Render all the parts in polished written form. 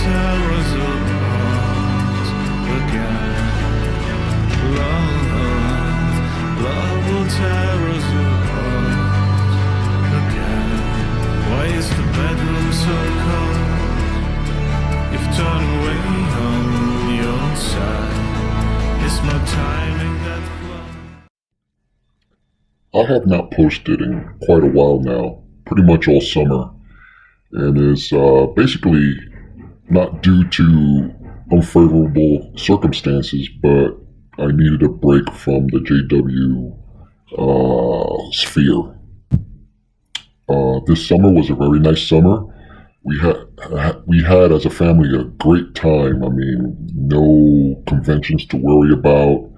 tear us apart again. Love will tear us apart again. Why is the bedroom so cold? You've turned away on your side. It's my timing that flows. I have not posted in quite a while now, pretty much all summer, and is basically not due to unfavorable circumstances, but I needed a break from the JW sphere. This summer was a very nice summer. We had as a family a great time. I mean, no conventions to worry about.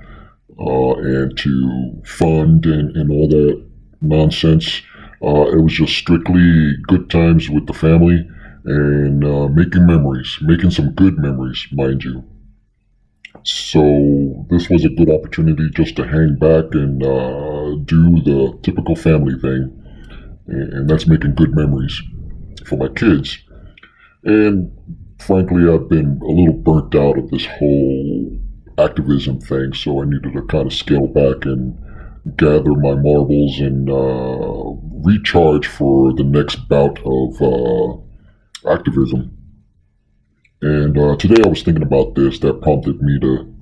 And to fund and all that nonsense. It was just strictly good times with the family and making memories, making some good memories, mind you. So this was a good opportunity just to hang back and do the typical family thing, and that's making good memories for my kids. And frankly, I've been a little burnt out of this whole activism thing, so I needed to kind of scale back and gather my marbles and recharge for the next bout of activism. And today I was thinking about this. That prompted me to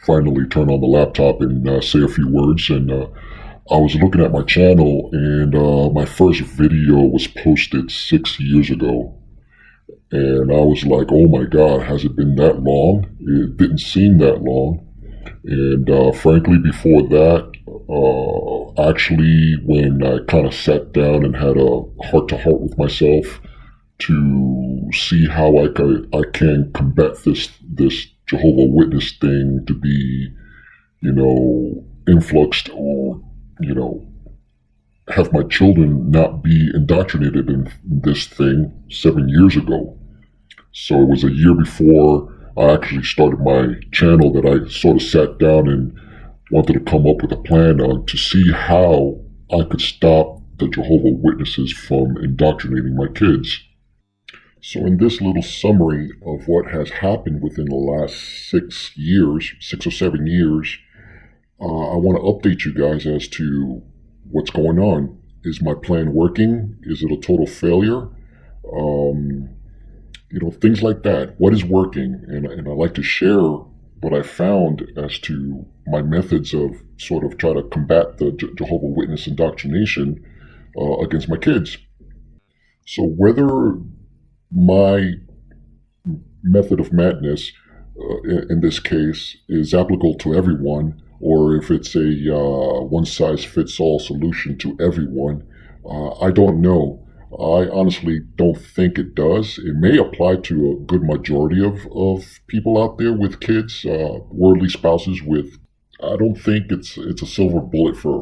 finally turn on the laptop and say a few words. And I was looking at my channel, and my first video was posted 6 years ago. And I was like, oh my God, has it been that long? It didn't seem that long. And frankly, before that, actually, when I kind of sat down and had a heart-to-heart with myself to see how I can combat this Jehovah Witness thing to be, influxed or, have my children not be indoctrinated in this thing 7 years ago. So it was a year before I actually started my channel that I sort of sat down and wanted to come up with a plan on to see how I could stop the Jehovah Witnesses from indoctrinating my kids. So in this little summary of what has happened within the last 6 or 7 years, I want to update you guys as to what's going on. Is my plan working? Is it a total failure? Things like that. What is working? And I like to share what I found as to my methods of sort of try to combat the Jehovah Witness indoctrination against my kids. So whether my method of madness, in this case, is applicable to everyone, or if it's a one-size-fits-all solution to everyone, I don't know. I honestly don't think it does. It may apply to a good majority of people out there with kids, worldly spouses with. I don't think it's a silver bullet for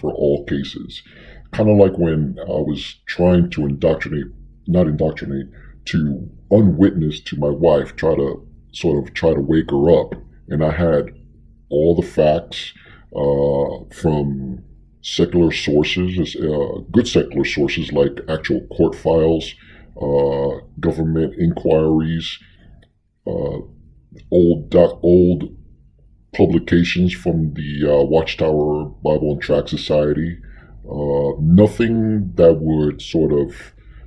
all cases. Kind of like when I was trying to to unwitness to my wife, try to wake her up, and I had all the facts from secular sources, good secular sources like actual court files, government inquiries, old publications from the Watchtower Bible and Tract Society. Nothing that would sort of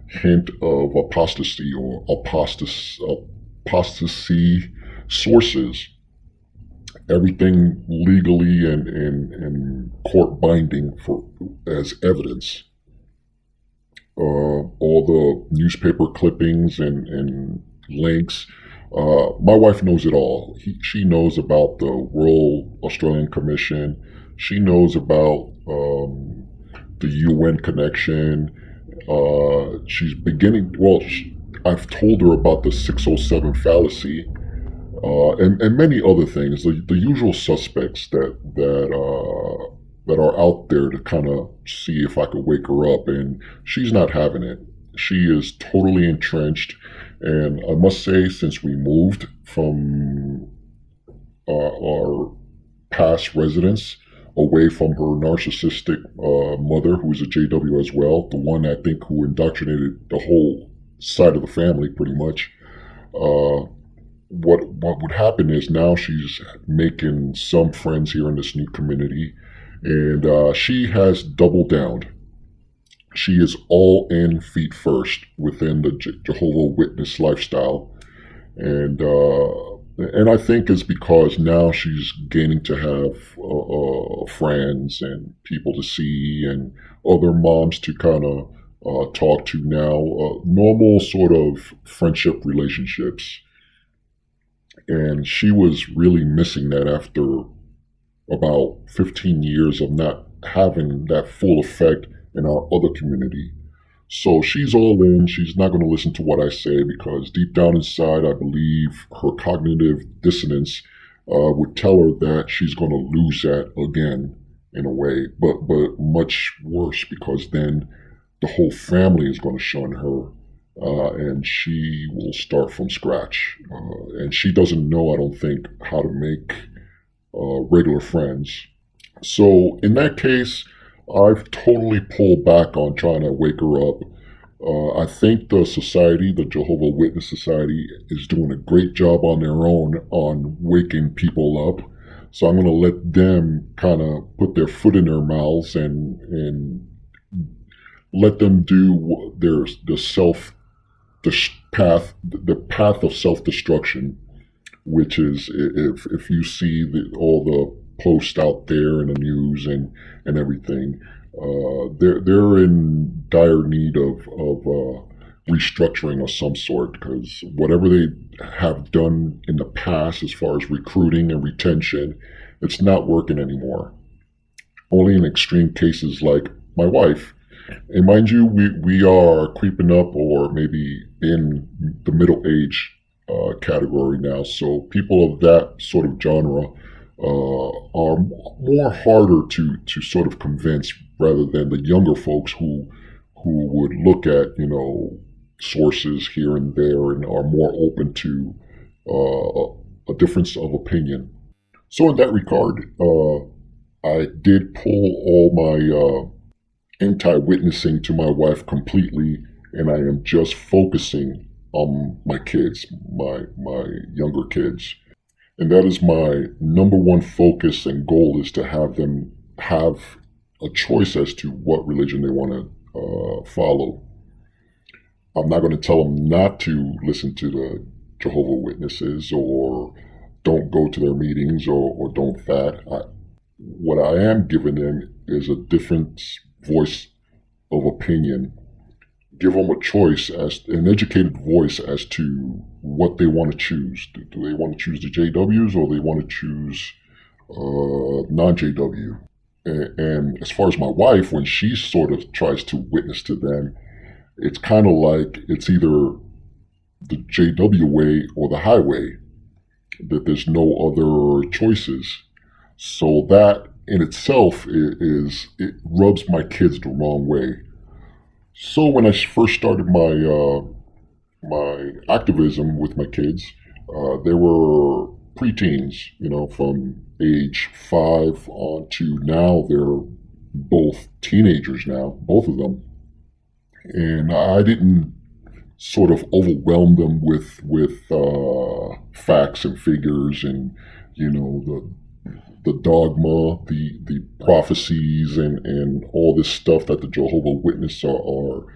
hint of apostasy or apostasy sources. Everything legally and court binding as evidence. All the newspaper clippings and links. My wife knows it all. She knows about the World Australian Commission. She knows about the UN connection. She's beginning. I've told her about the 607 fallacy. And many other things, the usual suspects that are out there to kind of see if I could wake her up, and she's not having it. She is totally entrenched, and I must say, since we moved from our past residence away from her narcissistic mother, who is a JW as well, the one I think who indoctrinated the whole side of the family pretty much, What would happen is now she's making some friends here in this new community, and she has doubled down. She is all in, feet first, within the Jehovah Witness lifestyle, and I think it's because now she's gaining to have friends and people to see and other moms to kind of talk to now, normal sort of friendship relationships. And she was really missing that after about 15 years of not having that full effect in our other community. So she's all in. She's not going to listen to what I say because deep down inside, I believe her cognitive dissonance would tell her that she's going to lose that again in a way, but much worse because then the whole family is going to shun her, and she will start from scratch. And she doesn't know, I don't think, how to make regular friends. So in that case, I've totally pulled back on trying to wake her up. I think the society, the Jehovah Witness Society, is doing a great job on their own on waking people up. So I'm going to let them kind of put their foot in their mouths and let them do the path of self-destruction, which is if you see all the posts out there in the news and everything, they're in dire need of restructuring of some sort, because whatever they have done in the past as far as recruiting and retention, it's not working anymore. Only in extreme cases like my wife. And mind you, we are creeping up or maybe in the middle age category now. So people of that sort of genre are more harder to sort of convince rather than the younger folks who would look at, sources here and there and are more open to a difference of opinion. So in that regard, I did pull all my anti-witnessing to my wife completely, and I am just focusing on my kids, my younger kids. And that is my number one focus and goal, is to have them have a choice as to what religion they want to follow. I'm not going to tell them not to listen to the Jehovah Witnesses or don't go to their meetings or don't that. What I am giving them is a different voice of opinion. Give them a choice, as an educated voice, as to what they want to choose. Do they want to choose the JWs or they want to choose non-JW? And as far as my wife, when she sort of tries to witness to them, it's kind of like it's either the JW way or the highway, that there's no other choices. So that in itself it rubs my kids the wrong way. So when I first started my activism with my kids, they were preteens, from age 5 on to now they're both teenagers now, both of them. And I didn't sort of overwhelm them with facts and figures and, the dogma, the prophecies, and all this stuff that the Jehovah Witnesses are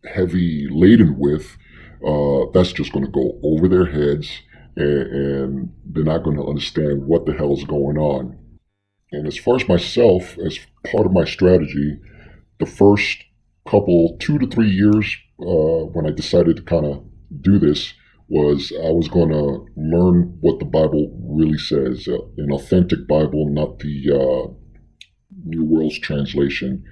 heavy laden with. That's just going to go over their heads, and they're not going to understand what the hell is going on. And as far as myself, as part of my strategy, the first couple 2 to 3 years when I decided to kind of do this, was I was going to learn what the Bible really says, an authentic Bible, not the New World's translation.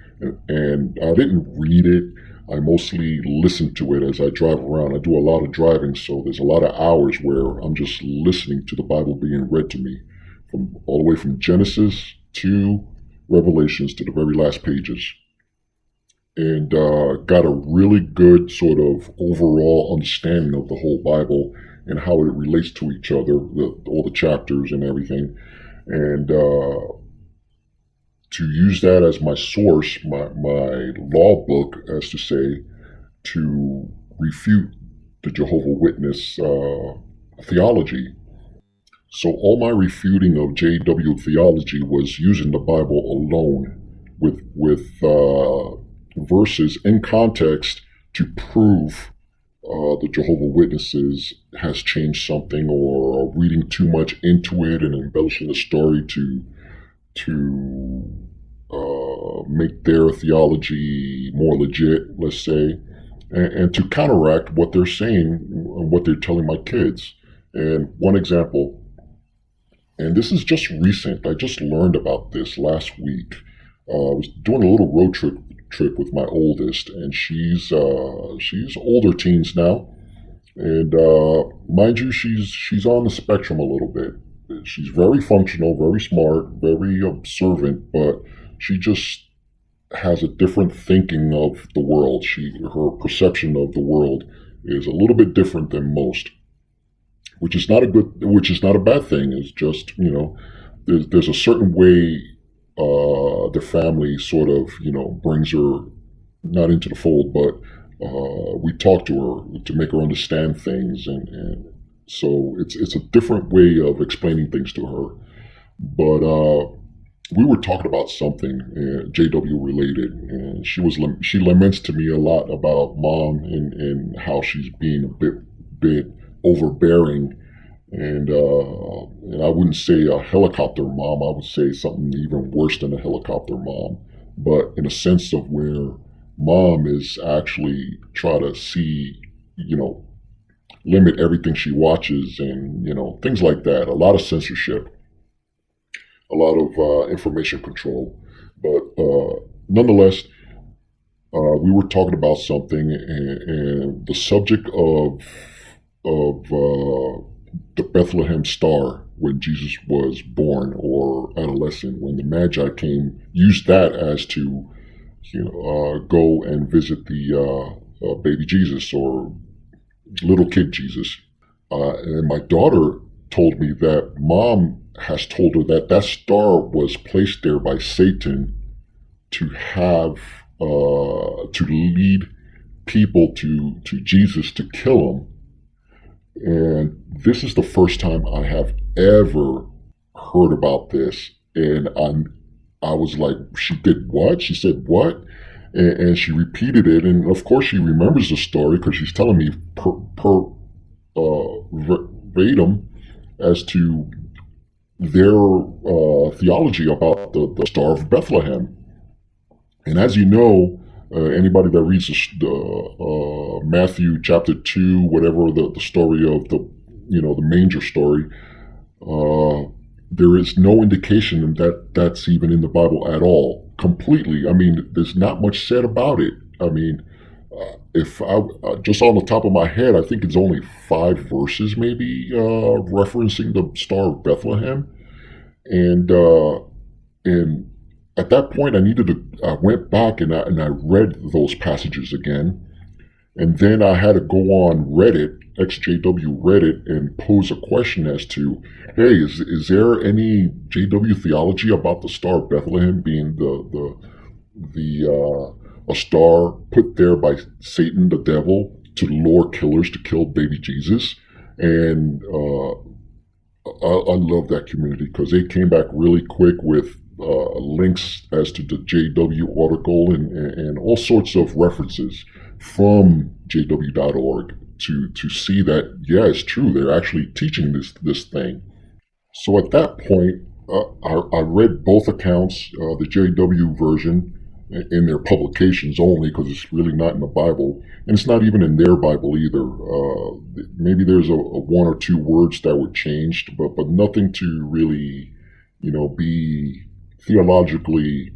And I didn't read it. I mostly listen to it as I drive around. I do a lot of driving, so there's a lot of hours where I'm just listening to the Bible being read to me, from all the way from Genesis to Revelations to the very last pages. And got a really good sort of overall understanding of the whole Bible and how it relates to each other, all the chapters and everything. And to use that as my source, my law book, as to say, to refute the Jehovah Witness theology. So all my refuting of JW theology was using the Bible alone with verses in context to prove the Jehovah Witnesses has changed something, or reading too much into it and embellishing the story to make their theology more legit, let's say, and to counteract what they're saying and what they're telling my kids. And one example, and this is just recent, I just learned about this last week. I was doing a little road trip with my oldest, and she's older teens now, and mind you, she's on the spectrum a little bit. She's very functional, very smart, very observant, but she just has a different thinking of the world. Her perception of the world is a little bit different than most, which is not a bad thing. It's just, there's a certain way the family sort of, brings her not into the fold, but we talk to her to make her understand things, and so it's a different way of explaining things to her. But we were talking about something JW related, and she laments to me a lot about mom and how she's being a bit overbearing, and I wouldn't say a helicopter mom. I would say something even worse than a helicopter mom, but in a sense of where mom is actually try to see, limit everything she watches, and things like that. A lot of censorship, a lot of information control, but nonetheless, we were talking about something, and the subject of the Bethlehem star when Jesus was born or adolescent, when the Magi came, used that as to go and visit the baby Jesus or little kid Jesus. And my daughter told me that mom has told her that star was placed there by Satan to have to lead people to Jesus to kill him. And this is the first time I have ever heard about this, and I was like, she did what? She said what? And she repeated it, and of course she remembers the story because she's telling me verbatim as to their theology about the Star of Bethlehem. And as you know, anybody that reads the Matthew chapter 2, whatever the story of the manger story, there is no indication that that's even in the Bible at all. Completely. I mean, there's not much said about it. I mean, if I just on the top of my head, I think it's only 5 verses, maybe referencing the Star of Bethlehem, and at that point, I went back and I read those passages again, and then I had to go on Reddit, XJW Reddit, and pose a question as to, hey, is there any JW theology about the Star of Bethlehem being a star put there by Satan, the devil, to lure killers to kill baby Jesus? And I love that community because they came back really quick with links as to the JW article and all sorts of references from jw.org to see that, yeah, it's true, they're actually teaching this thing. So at that point, I read both accounts, the JW version in their publications only, because it's really not in the Bible, and it's not even in their Bible either. Maybe there's a 1 or 2 words that were changed, but nothing to really, be theologically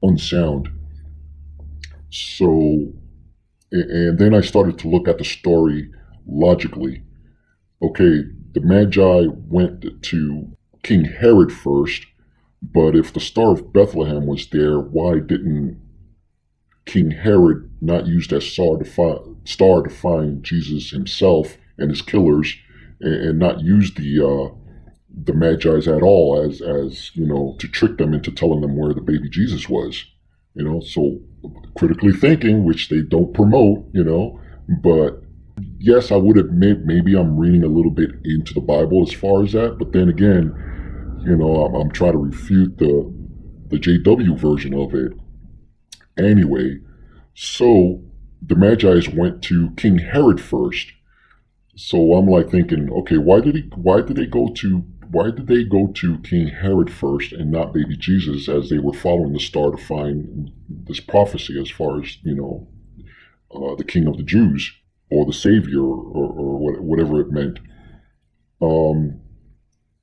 unsound. So, and then I started to look at the story logically. Okay, the Magi went to King Herod first, but if the Star of Bethlehem was there, why didn't King Herod not use that star to find Jesus himself and his killers, and not use the Magi's at all as to trick them into telling them where the baby Jesus was? So critically thinking, which they don't promote, but yes, I would admit maybe I'm reading a little bit into the Bible as far as that, but then again, I'm trying to refute the JW version of it. Anyway, so the Magi's went to King Herod first. So I'm like thinking, okay, why did they go to King Herod first and not baby Jesus, as they were following the star to find this prophecy as far as, the king of the Jews, or the savior, or whatever it meant.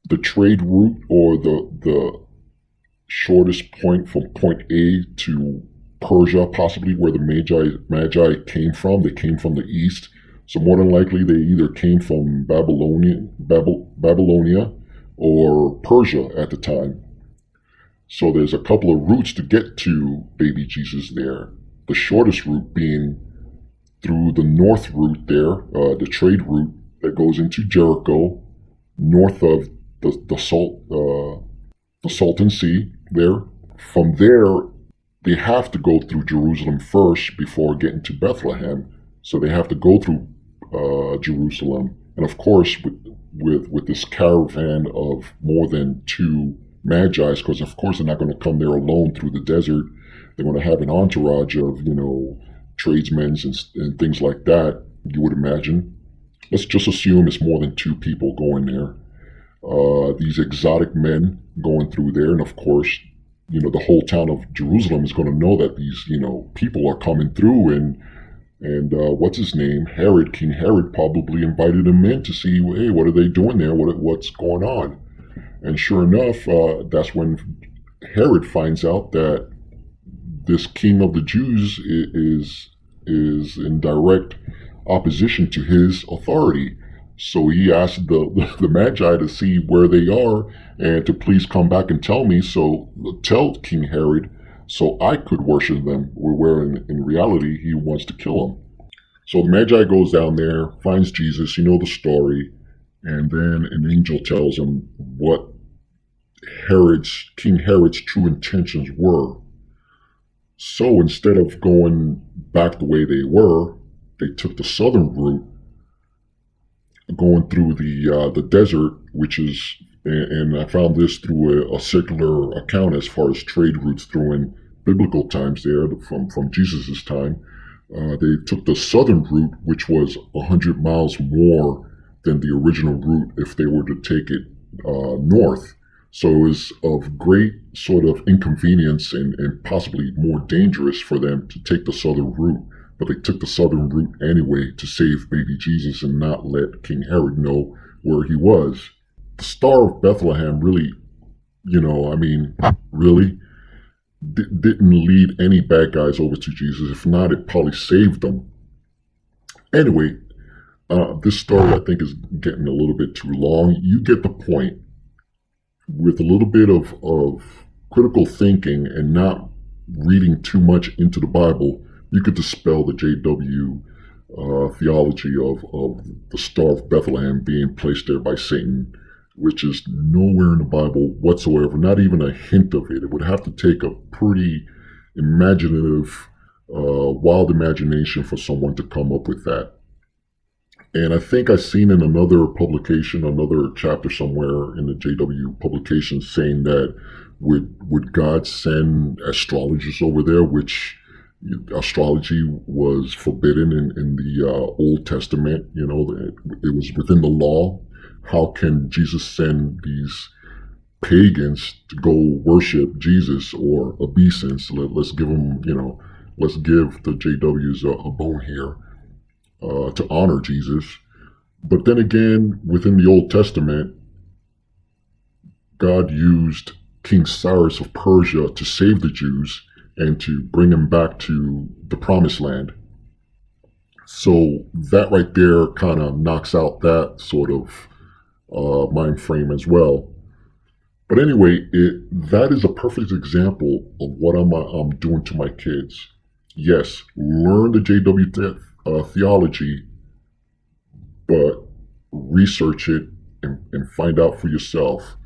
The trade route, or the shortest point from point A to Persia, possibly where the Magi came from. They came from the east, so more than likely they either came from Babylonia or Persia at the time. So there's a couple of routes to get to baby Jesus there. The shortest route being through the north route there, the trade route that goes into Jericho, north of the Salton Sea there. From there, they have to go through Jerusalem first before getting to Bethlehem. So they have to go through Jerusalem, and of course with this caravan of more than 2 Magi's, because of course they're not going to come there alone through the desert. They're going to have an entourage of tradesmen and things like that. You would imagine. Let's just assume it's more than 2 people going there. These exotic men going through there, and of course, the whole town of Jerusalem is going to know that these, people are coming through, and what's his name? Herod, King Herod, probably invited them in to see, hey, what are they doing there? What's going on? And sure enough, that's when Herod finds out that this king of the Jews is in direct opposition to his authority. So he asked the Magi to see where they are and to please come back and tell me, so tell King Herod, so I could worship them, where in reality he wants to kill them. So the Magi goes down there, finds Jesus, the story, and then an angel tells him what King Herod's true intentions were. So instead of going back the way they were, they took the southern route, going through the desert, which is, and I found this through a circular account as far as trade routes through in biblical times there, from Jesus' time. They took the southern route, which was 100 miles more than the original route if they were to take it north. So it was of great sort of inconvenience and possibly more dangerous for them to take the southern route. But they took the southern route anyway to save baby Jesus and not let King Herod know where he was. The Star of Bethlehem really, really didn't lead any bad guys over to Jesus. If not, it probably saved them. Anyway, this story I think is getting a little bit too long. You get the point. With a little bit of critical thinking and not reading too much into the Bible, you could dispel the JW theology of the Star of Bethlehem being placed there by Satan, which is nowhere in the Bible whatsoever, not even a hint of it. It would have to take a pretty imaginative, wild imagination for someone to come up with that. And I think I've seen in another publication, another chapter somewhere in the JW publication, saying that would God send astrologers over there, which astrology was forbidden in the Old Testament. It was within the law. How can Jesus send these pagans to go worship Jesus or obeisance? Let's give them, let's give the JWs a bone here. To honor Jesus. But then again, within the Old Testament, God used King Cyrus of Persia to save the Jews and to bring them back to the Promised Land. So that right there kind of knocks out that sort of mind frame as well. But anyway, that is a perfect example of what I'm doing to my kids. Yes, learn the JW theology, but research it and find out for yourself.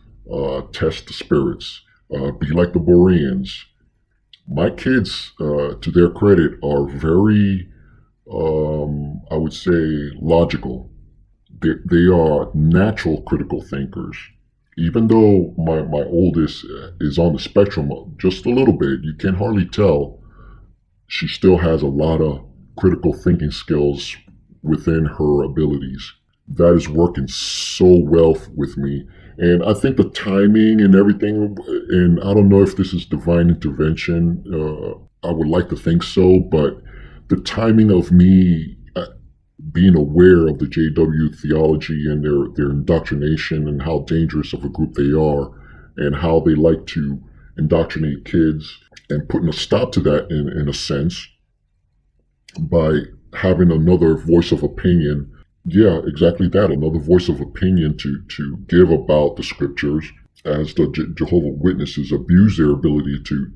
Test the spirits. Be like the Bereans. My kids, to their credit, are very, I would would say, logical. They are natural critical thinkers. Even though my oldest is on the spectrum just a little bit, you can hardly tell, she still has a lot of critical thinking skills within her abilities. That is working so well with me. And I think the timing and everything, and I don't know if this is divine intervention, I would like to think so, but the timing of me being aware of the JW theology and their indoctrination and how dangerous of a group they are and how they like to indoctrinate kids, and putting a stop to that in a sense by having another voice of opinion. Yeah, exactly that. Another voice of opinion to give about the scriptures, as the Jehovah Witnesses abuse their ability to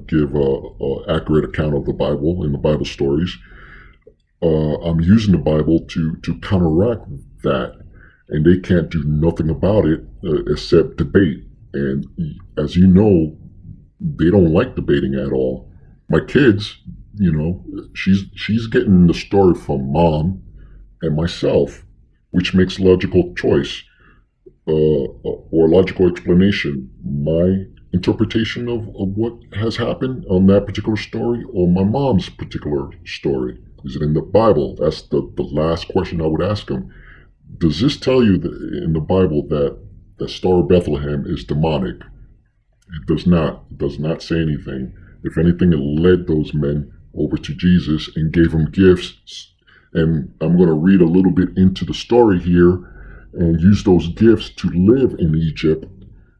give a accurate account of the Bible and the Bible stories. I'm using the Bible to counteract that, and they can't do nothing about it except debate. And as you know, they don't like debating at all. My kids, she's getting the story from mom and myself, which makes logical choice or logical explanation. My interpretation of what has happened on that particular story, or my mom's particular story. Is it in the Bible? That's the last question I would ask them. Does this tell you that in the Bible that the Star of Bethlehem is demonic? It does not. It does not say anything. If anything, it led those men over to Jesus and gave them gifts. And I'm going to read a little bit into the story here and use those gifts to live in Egypt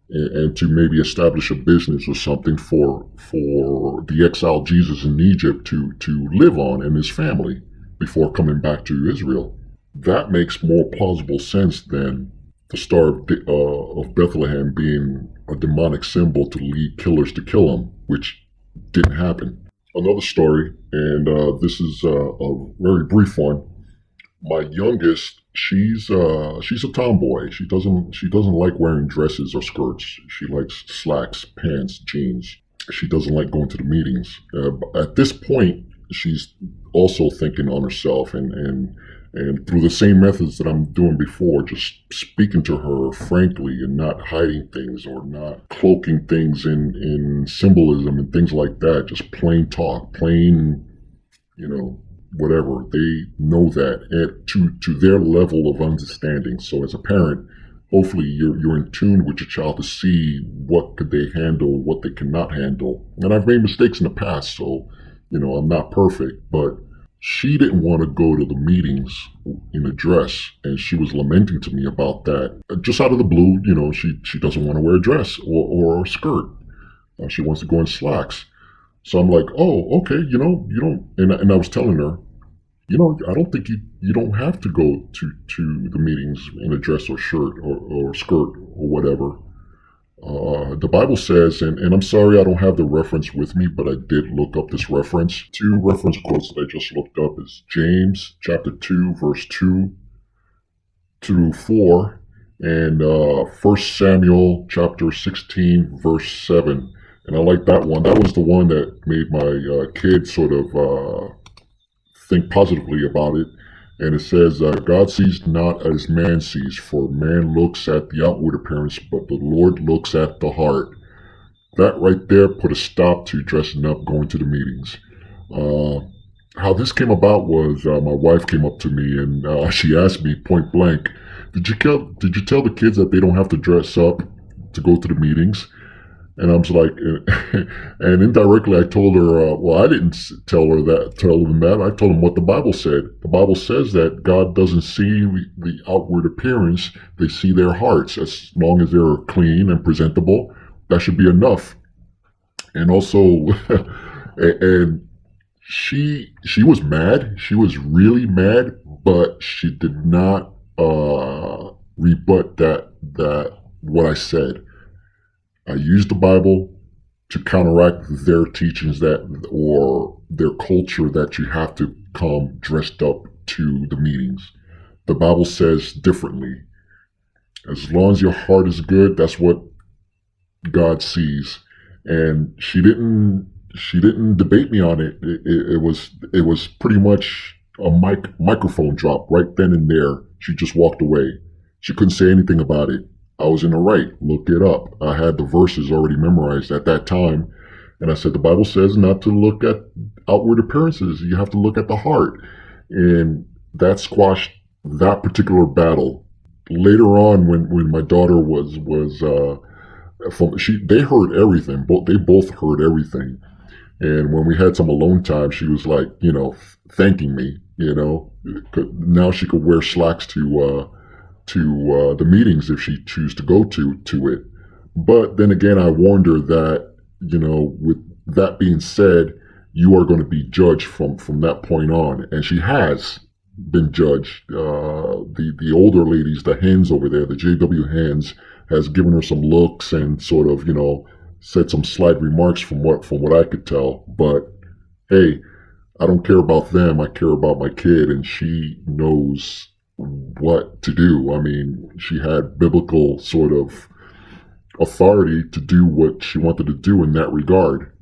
and to maybe establish a business or something for the exiled Jesus in Egypt to live on and his family before coming back to Israel. That makes more plausible sense than the Star of Bethlehem being a demonic symbol to lead killers to kill him, which didn't happen. Another story, and this is a very brief one. My youngest, she's a tomboy. She doesn't like wearing dresses or skirts. She likes slacks, pants, jeans. She doesn't like going to the meetings. At this point, she's also thinking on herself, and through the same methods that I'm doing before, just speaking to her frankly and not hiding things or not cloaking things in symbolism and things like that. Just plain talk, plain, whatever. They know that to their level of understanding. So as a parent, hopefully you're in tune with your child to see what could they handle, what they cannot handle. And I've made mistakes in the past, so I'm not perfect, but she didn't want to go to the meetings in a dress, and she was lamenting to me about that. Just out of the blue, she doesn't want to wear a dress or a skirt. She wants to go in slacks. So I'm like, oh, okay, you don't, and I was telling her, I don't think you don't have to go to the meetings in a dress or shirt or skirt or whatever. The Bible says, and I'm sorry I don't have the reference with me, but I did look up this reference. Two reference quotes that I just looked up is James chapter 2, verse 2 through 4, and 1 Samuel chapter 16, verse 7. And I like that one. That was the one that made my kids sort of think positively about it. And it says, God sees not as man sees, for man looks at the outward appearance, but the Lord looks at the heart. That right there put a stop to dressing up, going to the meetings. How this came about was my wife came up to me and she asked me point blank, did you tell the kids that they don't have to dress up to go to the meetings? And I was like, and indirectly I told her, well, I didn't tell them that. I told them what the Bible said. The Bible says that God doesn't see the outward appearance. They see their hearts. As long as they're clean and presentable, that should be enough. And also, and she was mad. She was really mad, but she did not rebut that what I said. I used the Bible to counteract their teachings or their culture that you have to come dressed up to the meetings. The Bible says differently. As long as your heart is good, that's what God sees. And she didn't debate me on it. It was pretty much microphone drop right then and there. She just walked away. She couldn't say anything about it. I was in the right. Look it up. I had the verses already memorized at that time. And I said, the Bible says not to look at outward appearances. You have to look at the heart. And that squashed that particular battle. Later on, when my daughter they heard everything. They both heard everything. And when we had some alone time, she was like, thanking me. Now she could wear slacks to the meetings if she choose to go to it. But then again, I warned her that, with that being said, you are going to be judged from that point on. And she has been judged. The older ladies, the hens over there, the JW hens, has given her some looks and sort of, said some slight remarks from what I could tell. But hey, I don't care about them. I care about my kid, and she knows what to do. I mean, she had biblical sort of authority to do what she wanted to do in that regard.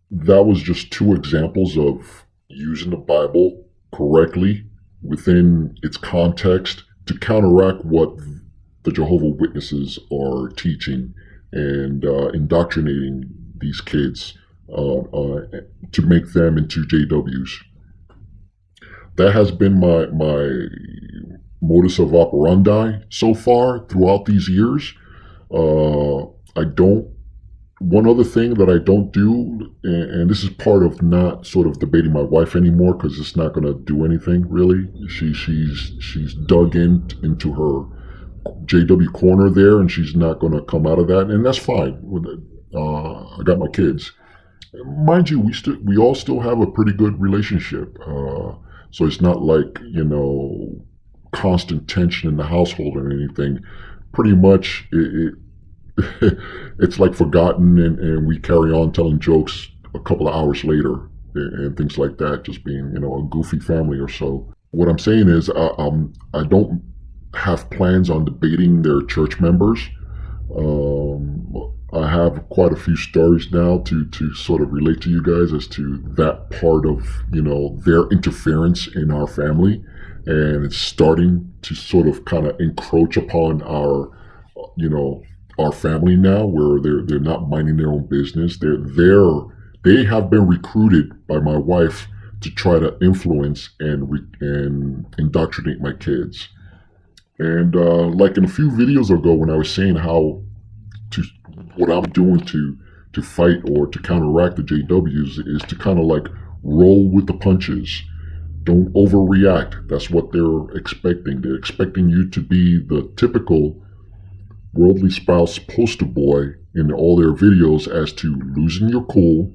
That was just two examples of using the Bible correctly within its context to counteract what the Jehovah Witnesses are teaching and indoctrinating these kids to make them into JWs. That has been my modus of operandi so far throughout these years. One other thing that I don't do, and this is part of not sort of debating my wife anymore, because it's not going to do anything really. She's dug into her JW corner there, and she's not going to come out of that, and that's fine. I got my kids, mind you. We all still have a pretty good relationship, so it's not like constant tension in the household or anything. Pretty much it's like forgotten, and we carry on telling jokes a couple of hours later and things like that, just being a goofy family or so. What I'm saying is I don't have plans on debating their church members. I have quite a few stories now to sort of relate to you guys as to that part of their interference in our family, and it's starting to sort of kind of encroach upon our family now, where they're not minding their own business. They have been recruited by my wife to try to influence and indoctrinate my kids. And like in a few videos ago, when I was saying what I'm doing to fight or to counteract the JWs is to kind of like roll with the punches. Don't overreact. That's what they're expecting. They're expecting you to be the typical worldly spouse poster boy in all their videos as to losing your cool,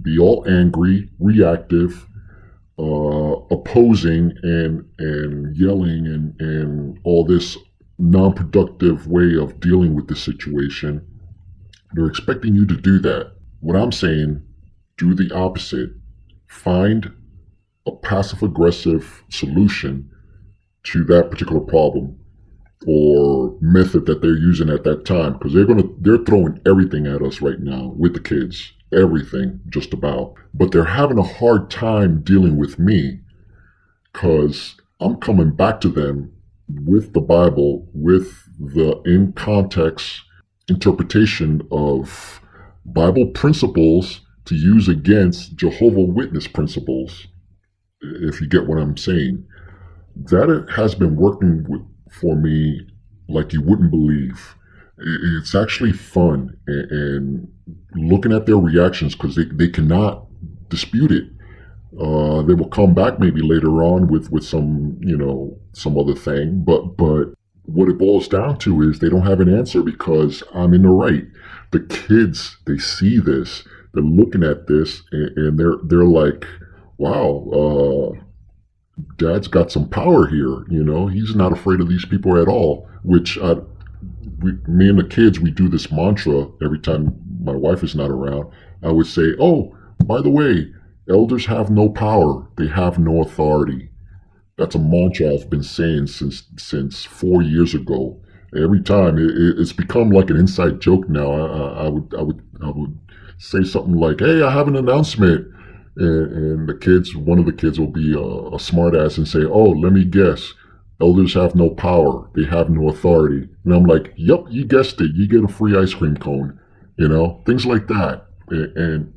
be all angry, reactive, opposing and yelling and all this non-productive way of dealing with the situation. They're expecting you to do that. What I'm saying, do the opposite. Find a passive-aggressive solution to that particular problem or method that they're using at that time, because they're throwing everything at us right now with the kids, everything just about. But they're having a hard time dealing with me, because I'm coming back to them with the Bible, with the in context interpretation of Bible principles to use against Jehovah Witness principles, if you get what I'm saying. That has been working for me like you wouldn't believe. It's actually fun, and looking at their reactions, because they cannot dispute it. They will come back maybe later on with some some other thing, but what it boils down to is they don't have an answer, because I'm in the right. The kids, they see this, they're looking at this, and they're like, wow, Dad's got some power here. He's not afraid of these people at all. Which me and the kids, we do this mantra every time my wife is not around. I would say, oh, by the way, elders have no power. They have no authority. That's a mantra I've been saying since 4 years ago. Every time it's become like an inside joke now. I would say something like, "Hey, I have an announcement. and the kids, one of the kids will be a smart ass and say, "Oh, let me guess. Elders have no power. They have no authority." And I'm like, "Yep, you guessed it. You get a free ice cream cone." Things like that. And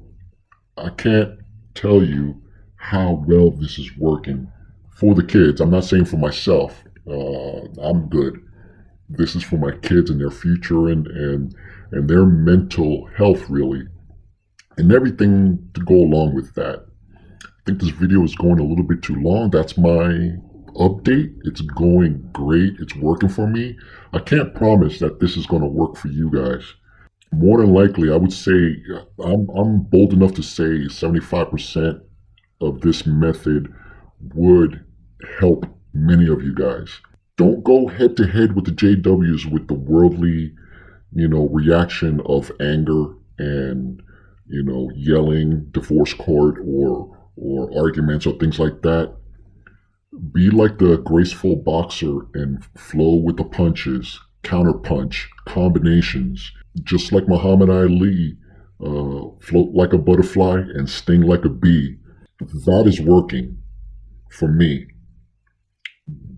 I can't tell you how well this is working for the kids. I'm not saying for myself. I'm good. This is for my kids and their future and their mental health, really, and everything to go along with that. I think this video is going a little bit too long. That's my update. It's going great. It's working for me. I can't promise that this is going to work for you guys. More than likely, I would say I'm bold enough to say 75% of this method would help many of you guys. Don't go head to head with the JWs with the worldly, reaction of anger and, yelling, divorce court or arguments or things like that. Be like the graceful boxer and flow with the punches, counterpunch, combinations. Just like Muhammad Ali, float like a butterfly and sting like a bee. That is working for me.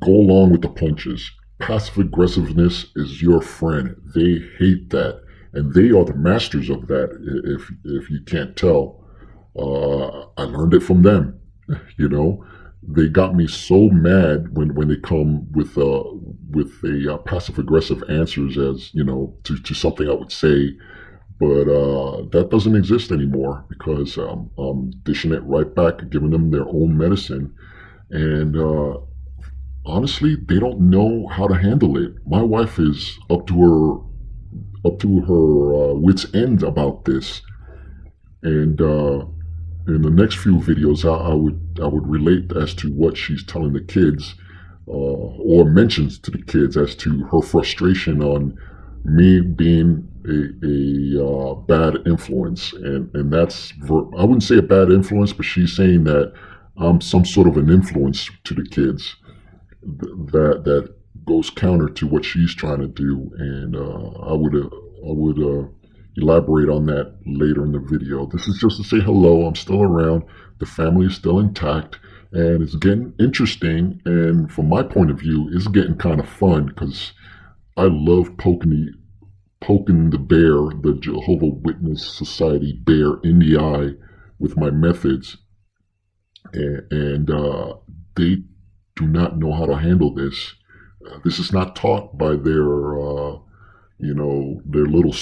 Go along with the punches. Passive aggressiveness is your friend. They hate that, and they are the masters of that. If you can't tell, I learned it from them. They got me so mad when they come with a passive aggressive answers as to something I would say, but that doesn't exist anymore because I'm dishing it right back, giving them their own medicine, and honestly, they don't know how to handle it. My wife is up to her wits' end about this, and in the next few videos, I would relate as to what she's telling the kids, or mentions to the kids as to her frustration on me being a bad influence, and that's I wouldn't say a bad influence, but she's saying that I'm some sort of an influence to the kids that goes counter to what she's trying to do, and I would elaborate on that later in the video. This is just to say hello. I'm still around. The family is still intact, and it's getting interesting. And from my point of view, it's getting kind of fun because I love poking the bear, the Jehovah Witness Society bear, in the eye with my methods, and they do not know how to handle this. This is not taught by their little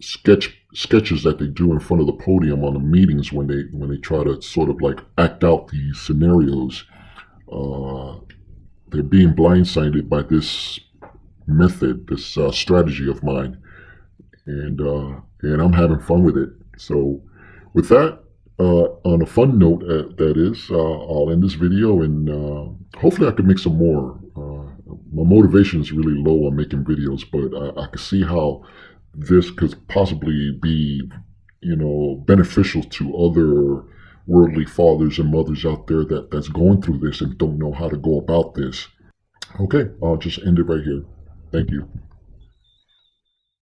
sketches that they do in front of the podium on the meetings when they try to sort of like act out these scenarios. They're being blindsided by this method, this strategy of mine, and I'm having fun with it. So with that, on a fun note, that is, I'll end this video, and hopefully I can make some more. My motivation is really low on making videos, but I can see how this could possibly be, beneficial to other worldly fathers and mothers out there that's going through this and don't know how to go about this. Okay, I'll just end it right here. Thank you.